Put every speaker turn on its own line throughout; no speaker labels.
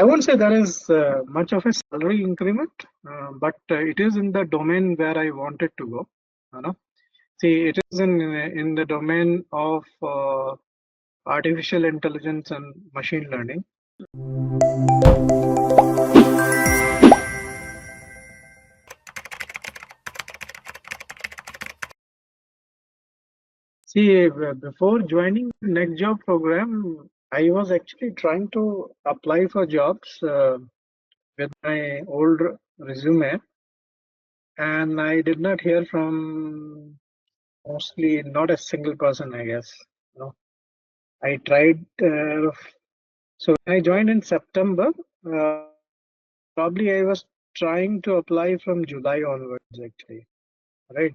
I won't say there is much of a salary increment, but it is in the domain where I wanted to go. You know, see, it is in the domain of artificial intelligence and machine learning. See, before joining the Next Job program, I was actually trying to apply for jobs with my old resume, and I did not hear from mostly not a single person, I guess. You know, I tried. So when I joined in September, uh, probably I was trying to apply from July onwards, actually, right?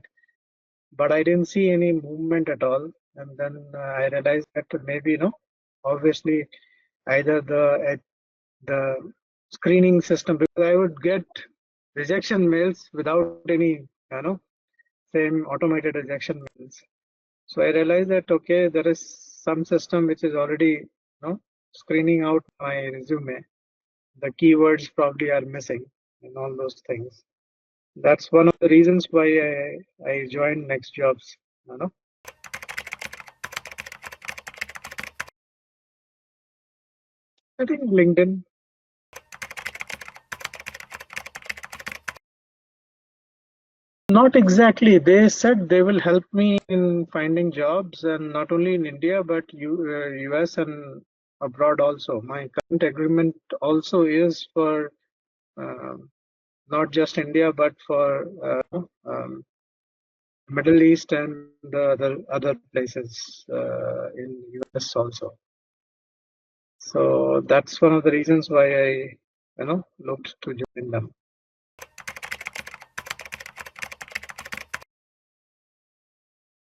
But I didn't see any movement at all. And then I realized that maybe, obviously either the screening system, because I would get rejection mails without any, same automated rejection mails. So I realized that, okay, there is some system which is already, screening out my resume. The keywords probably are missing and all those things. That's one of the reasons why I joined Next Jobs. I think LinkedIn. Not exactly. They said they will help me in finding jobs, and not only in India, but US and abroad also. My current agreement also is for not just India, but for Middle East and the other places in US also. So that's one of the reasons why I, looked to join them.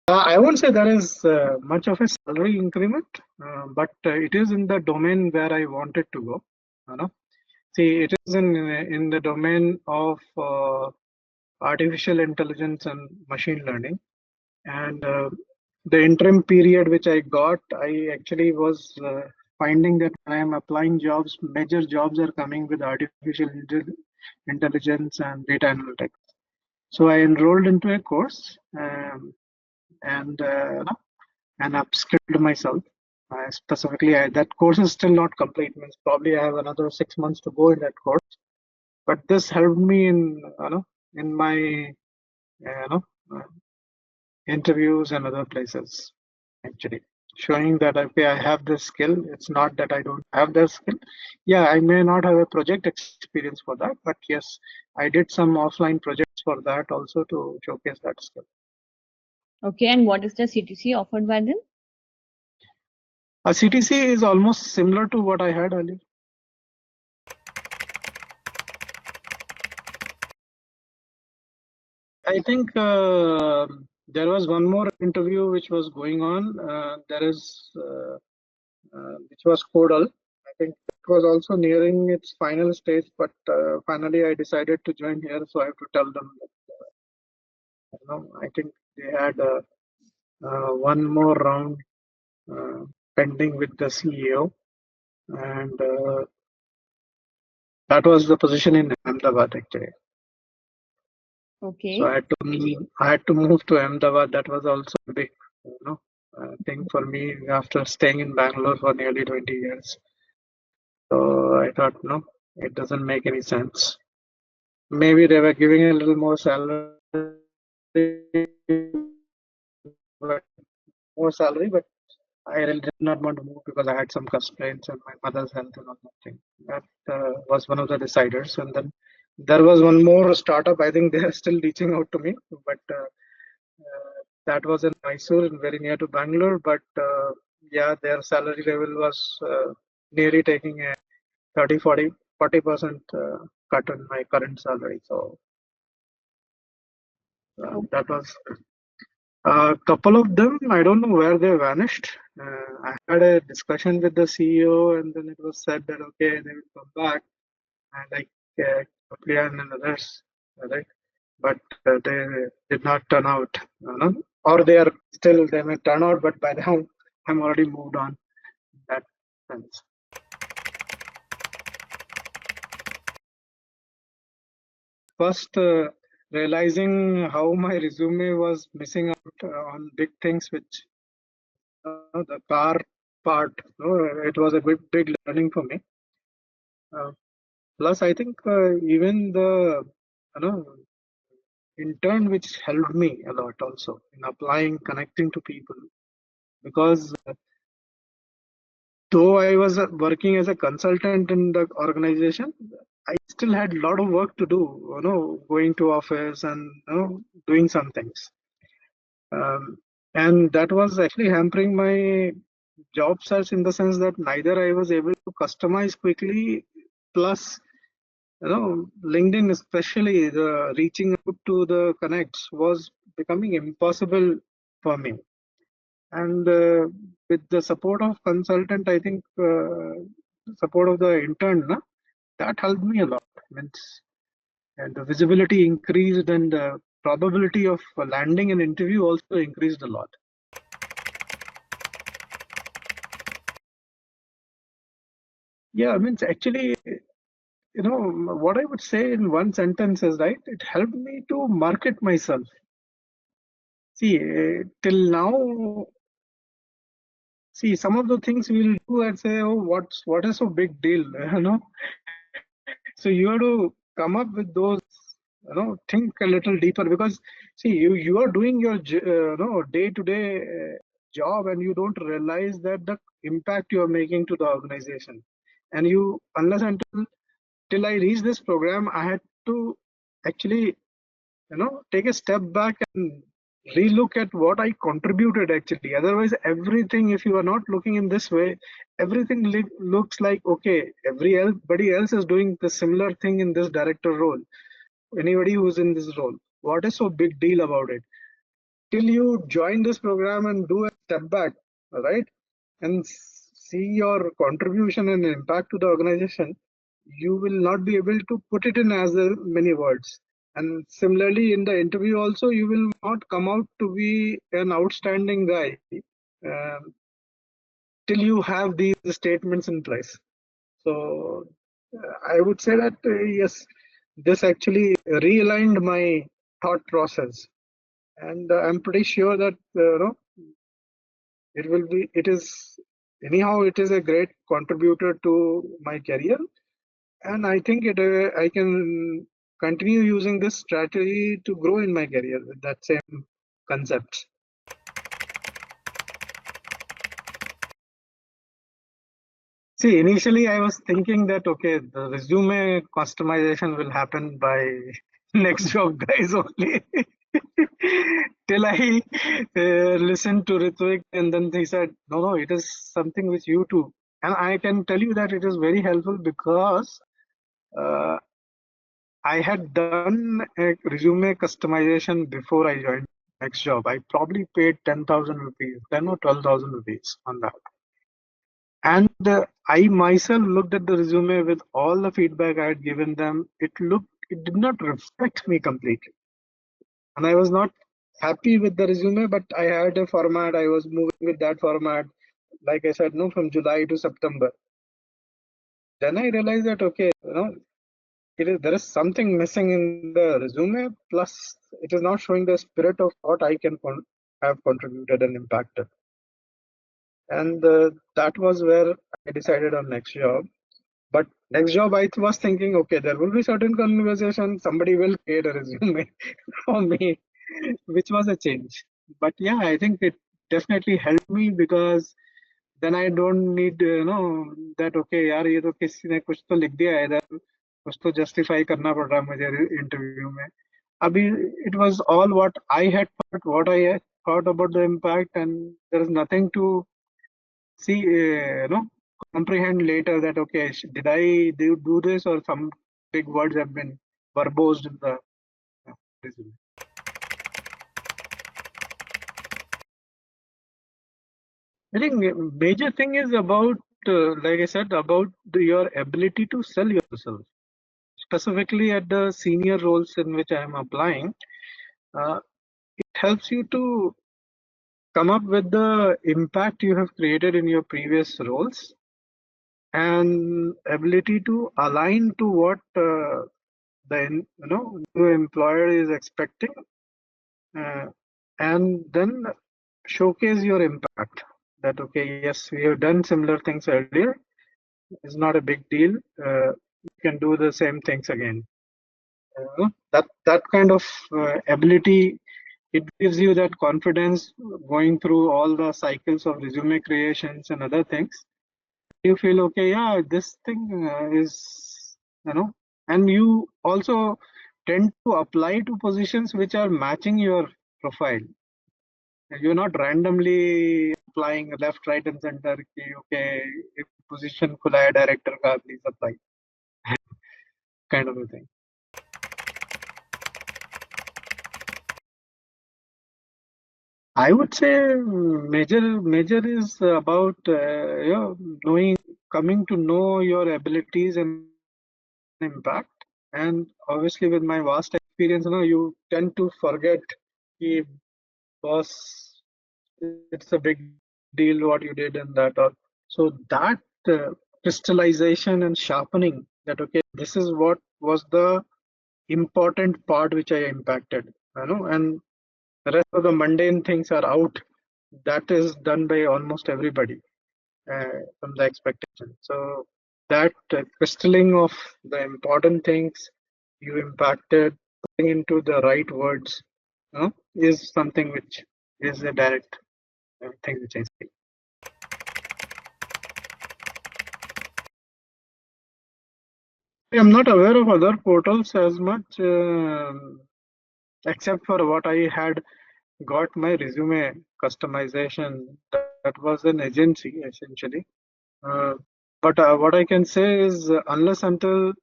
I won't say there is much of a salary increment, but it is in the domain where I wanted to go. See, it is in the domain of artificial intelligence and machine learning. And the interim period which I got, I actually was finding that when I am applying jobs, major jobs are coming with artificial intelligence and data analytics. So I enrolled into a course. And upskilled myself. Specifically, that course is still not complete. Means probably I have another 6 months to go in that course. But this helped me in my interviews and other places, actually showing that, okay, I have this skill. It's not that I don't have the skill. Yeah, I may not have a project experience for that, but yes, I did some offline projects for that also to showcase that skill.
Okay, and what is the CTC offered by them?
A CTC is almost similar to what I had earlier. I think there was one more interview which was going on. Which was Codal. I think it was also nearing its final stage, but finally I decided to join here, so I have to tell them that, I think they had one more round pending with the CEO, and that was the position in Ahmedabad, actually.
Okay.
So I had to move to Ahmedabad. That was also a big, thing for me after staying in Bangalore for nearly 20 years. So I thought, no, it doesn't make any sense. Maybe they were giving a little more salary, but I really did not want to move because I had some constraints and my mother's health and all that thing. That was one of the deciders. And then there was one more startup. I think they are still reaching out to me, but that was in Mysore, very near to Bangalore. But yeah, their salary level was nearly taking a 40% cut in my current salary. So that was a couple of them. I don't know where they vanished. I had a discussion with the CEO, and then it was said that, okay, they will come back, and like Kaplian and others, right? But they did not turn out, or they may turn out, but by now I'm already moved on in that sense. first realizing how my resume was missing out on big things, which the car part, it was a big learning for me. Uh, Plus, I think even the you know intern, which helped me a lot also in applying, connecting to people, because though I was working as a consultant in the organization, I still had a lot of work to do, going to office and doing some things. Um, and that was actually hampering my job search in the sense that neither I was able to customize quickly, plus LinkedIn, especially the reaching out to the connects, was becoming impossible for me. And with the support of consultant, I think support of the intern, that helped me a lot. Means, and the visibility increased, and the probability of landing an interview also increased a lot. Yeah, I mean, actually, what I would say in one sentence is, right, it helped me to market myself. See, till now, see, some of the things we'll do and say, oh, what is so big deal, So you have to come up with those, think a little deeper, because see, you are doing your day-to-day job, and you don't realize that the impact you are making to the organization. And you, unless until till I reached this program, I had to actually take a step back and relook at what I contributed actually. Otherwise, everything, if you are not looking in this way, everything looks like, okay, everybody else is doing the similar thing in this director role. Anybody who's in this role, what is so big deal about it? Till you join this program and do a step back, right, and see your contribution and impact to the organization, you will not be able to put it in as many words. And similarly, in the interview also, you will not come out to be an outstanding guy um, till you have these statements in place. So I would say that yes, this actually realigned my thought process, and I'm pretty sure that it is anyhow, it is a great contributor to my career, and I think I can continue using this strategy to grow in my career with that same concept. See, initially I was thinking that okay, the resume customization will happen by next job guys only. Till I listened to Ritvik, and then he said, no, it is something with you too. And I can tell you that it is very helpful, because uh, I had done a resume customization before I joined next job. I probably paid 10,000 rupees, 10 or 12,000 rupees on that. And I myself looked at the resume with all the feedback I had given them. It did not reflect me completely. And I was not happy with the resume, but I had a format. I was moving with that format. Like I said, no, from July to September. Then I realized that, okay, there is something missing in the resume. Plus, it is not showing the spirit of what I can have contributed and impacted. And that was where I decided on next job. But next job, I was thinking, okay, there will be certain conversation. Somebody will create a resume for me, which was a change. But yeah, I think it definitely helped me, because then I don't need that okay यार ये तो किसी ने कुछ तो लिख दिया है इधर, कुछ तो justify करना पड़ रहा है मुझे interview में. अभी it was all what I had thought, what I had thought about the impact, and there is nothing to see, comprehend later that okay, did I do this, or some big words have been verbosed in the resume. I think major thing is about, like I said, about your ability to sell yourself. Specifically at the senior roles in which I am applying, it helps you to come up with the impact you have created in your previous roles, and ability to align to what the new employer is expecting, uh, and then showcase your impact. That okay, yes, we have done similar things earlier. It's not a big deal. You can do the same things again. That kind of ability, it gives you that confidence going through all the cycles of resume creations and other things. You feel okay, yeah, this thing is, and you also tend to apply to positions which are matching your profile. You're not randomly applying left, right, and center. Okay, if position खुला है director का, please apply, kind of a thing. I would say major is about knowing, coming to know your abilities and impact. And obviously, with my vast experience, you tend to forget the boss. It's a big deal what you did and that all. So that crystallization and sharpening, that okay, this is what was the important part which I impacted, and the rest of the mundane things are out. That is done by almost everybody from the expectation. So that crystalling of the important things you impacted, putting into the right words, is something which is a direct thing which I see. I'm not aware of other portals as much, except for what I had got my resume customization. That was an agency essentially. But what I can say is, unless until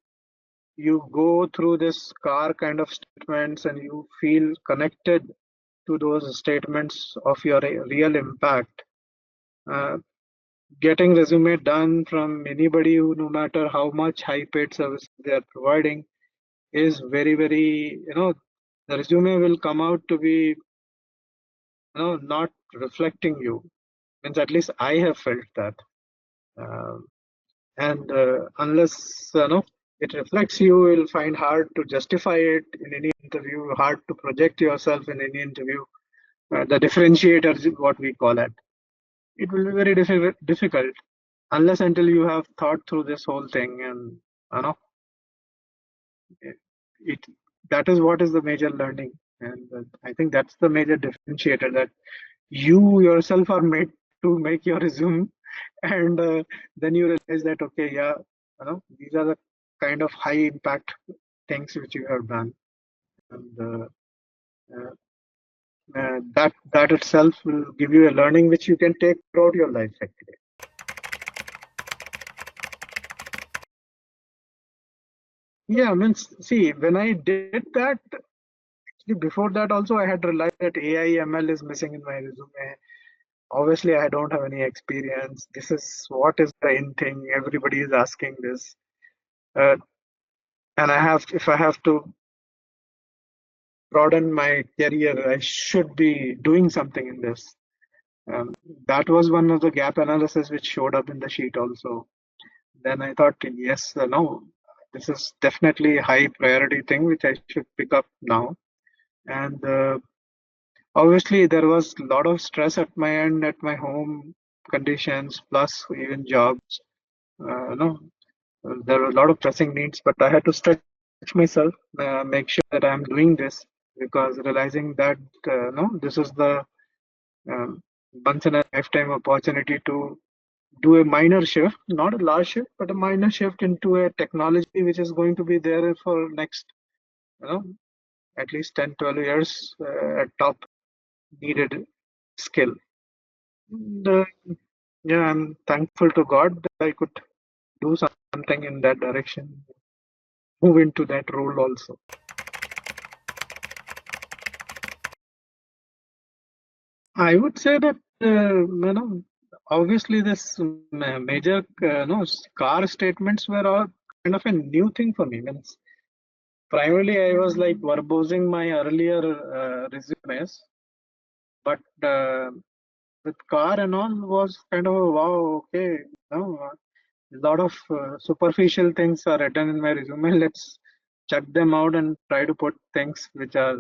you go through this car kind of statements and you feel connected to those statements of your real impact, uh, getting resume done from anybody who, no matter how much high paid service they are providing, is very, very, the resume will come out to be, not reflecting you. Means at least I have felt that. Um and unless it reflects you, will find hard to justify it in any interview, hard to project yourself in any interview. The differentiators is what we call it. It will be very difficult unless until you have thought through this whole thing, and it, it that is what is the major learning. And I think that's the major differentiator, that you yourself are made to make your resume, and then you realize that okay, yeah, these are the kind of high impact things which you have done, and uh, that itself will give you a learning which you can take throughout your life actually. Yeah, I mean, see, when I did that, actually before that also I had realized that AI ML is missing in my resume. Obviously, I don't have any experience. This is what is the in thing. Everybody is asking this. Uh, and if I have to broaden my career, I should be doing something in this. Um, that was one of the gap analysis which showed up in the sheet also. Then I thought, yes, no, this is definitely a high priority thing which I should pick up now. And obviously, there was a lot of stress at my end, at my home conditions, plus even jobs. No, there were a lot of pressing needs, but I had to stretch myself, make sure that I'm doing this, because realizing that no, this is the um, once in a lifetime opportunity to do a minor shift, not a large shift, but a minor shift into a technology which is going to be there for next, you know, at least 10, 12 years at top needed skill. And, yeah, I'm thankful to God that I could do something in that direction, move into that role also. I would say that obviously this major car statements were all kind of a new thing for me. Means primarily I was like verbosing my earlier resumes, but with car and all was kind of a wow, okay, a lot of superficial things are written in my resume. Let's check them out and try to put things which are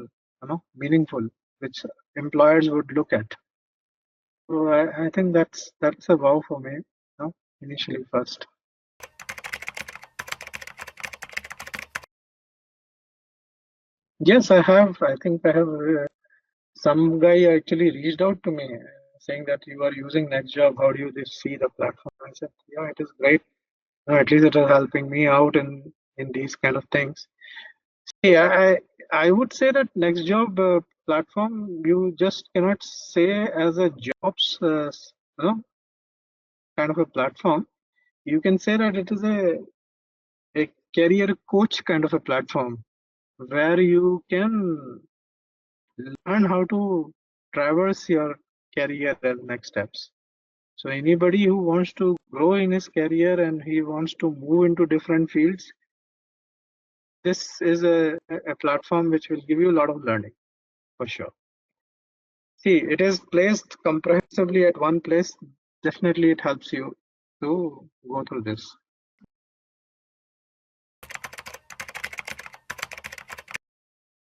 meaningful, which employers would look at. So I think that's a wow for me, initially first. Yes, I have. I think I have. Some guy actually reached out to me saying that you are using NextJob. How do you see the platform? I said, yeah, it is great. At least it is helping me out in these kind of things. See, I would say that NextJob platform, you just cannot say as a jobs kind of a platform. You can say that it is a career coach kind of a platform where you can learn how to traverse your career and next steps. So anybody who wants to grow in his career and he wants to move into different fields, this is a platform which will give you a lot of learning for sure. See, it is placed comprehensively at one place. Definitely it helps you to go through this.